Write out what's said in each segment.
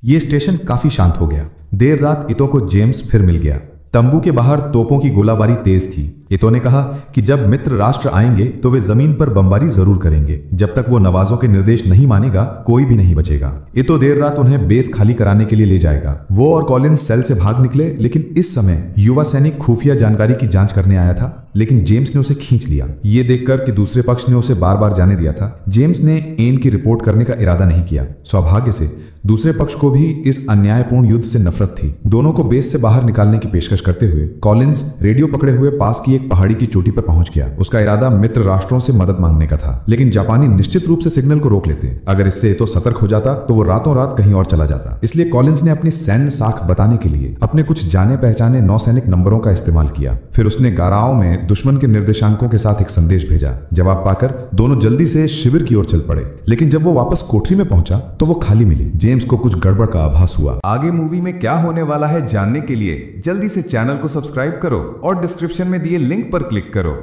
ये स्टेशन काफी शांत हो गया। देर रात इतो को जेम्स फिर मिल गया। तंबू के बाहर तोपों की गोलाबारी तेज थी। इतो ने कहा कि जब मित्र राष्ट्र आएंगे तो वे जमीन पर बमबारी जरूर करेंगे। जब तक वो नवाजों के निर्देश नहीं मानेगा कोई भी नहीं बचेगा। इतो देर रात उन्हें बेस खाली कराने के लिए ले जाएगा। वो और कॉलिंस सेल से भाग निकले, लेकिन इस समय युवा सैनिक खुफिया जानकारी की जांच करने आया था, लेकिन जेम्स ने उसे खींच लिया। ये देखकर कि दूसरे पक्ष ने उसे बार बार जाने दिया था, जेम्स ने एन की रिपोर्ट करने का इरादा नहीं किया। सौभाग्य से दूसरे पक्ष को भी इस अन्यायपूर्ण युद्ध से नफरत थी। दोनों को बेस से बाहर निकालने की पेशकश करते हुए कॉलिंस रेडियो पकड़े हुए पास की एक पहाड़ी की चोटी पर पहुंच गया। उसका इरादा मित्र राष्ट्रों से मदद मांगने का था, लेकिन जापानी निश्चित रूप से सिग्नल को रोक लेते। अगर इससे तो सतर्क हो जाता तो वो रातों रात कहीं और चला जाता। इसलिए कॉलिंस ने अपनी सैन्य साख बताने के लिए अपने कुछ जाने पहचाने नौसैनिक नंबरों का इस्तेमाल किया। फिर उसने गाराओं में दुश्मन के निर्देशांकों के साथ एक संदेश भेजा। जवाब पाकर दोनों जल्दी से शिविर की ओर चल पड़े, लेकिन जब वो वापस कोठरी में पहुंचा तो वो खाली मिली। जेम्स को कुछ गड़बड़ का आभास हुआ। आगे मूवी में क्या होने वाला है जानने के लिए जल्दी से चैनल को सब्सक्राइब करो और डिस्क्रिप्शन में दिए लिंक पर क्लिक करो।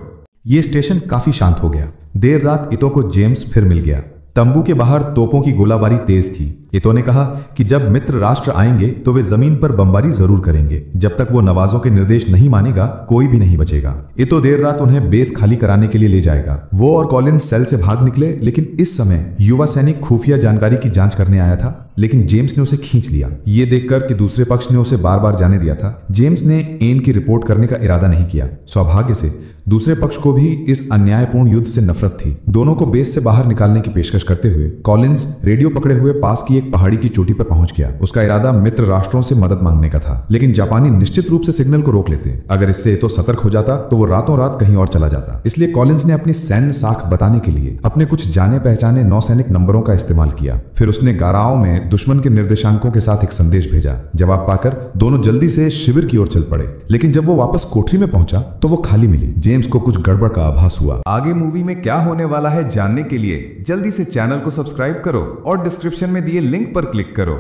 ये स्टेशन काफी शांत हो गया। देर रात इतो को जेम्स फिर मिल गया। तंबू के बाहर तोपों की गोलाबारी तेज थी। इतो ने कहा कि जब मित्र राष्ट्र आएंगे तो वे जमीन पर बमबारी जरूर करेंगे। जब तक वो नवाजों के निर्देश नहीं मानेगा कोई भी नहीं बचेगा। इतो देर रात उन्हें बेस खाली कराने के लिए ले जाएगा। वो और कॉलिंस सेल से भाग निकले, लेकिन इस समय युवा सैनिक खुफिया जानकारी की जांच करने आया था, लेकिन जेम्स ने उसे खींच लिया। ये देखकर कि दूसरे पक्ष ने उसे बार बार जाने दिया था, जेम्स ने एन की रिपोर्ट करने का इरादा नहीं किया। सौभाग्य से दूसरे पक्ष को भी इस अन्यायपूर्ण युद्ध से नफरत थी। दोनों को बेस से बाहर निकालने की पेशकश करते हुए कॉलिंस रेडियो पकड़े हुए पास की एक पहाड़ी की चोटी पर पहुंच गया। उसका इरादा मित्र राष्ट्रों से मदद मांगने का था, लेकिन जापानी निश्चित रूप से सिग्नल को रोक लेते। अगर इससे तो सतर्क हो जाता तो वो रातों रात कहीं और चला जाता। इसलिए कॉलिंस ने अपनी सैन्य साख बताने के लिए अपने कुछ जाने पहचाने नौसैनिक नंबरों का इस्तेमाल किया। फिर उसने गाराओं में दुश्मन के निर्देशांकों के साथ एक संदेश भेजा। जवाब पाकर दोनों जल्दी से शिविर की ओर चल पड़े, लेकिन जब वो वापस कोठरी में पहुंचा तो वो खाली मिली। जेम्स को कुछ गड़बड़ का आभास हुआ। आगे मूवी में क्या होने वाला है जानने के लिए जल्दी से चैनल को सब्सक्राइब करो और डिस्क्रिप्शन में दिए लिंक पर क्लिक करो।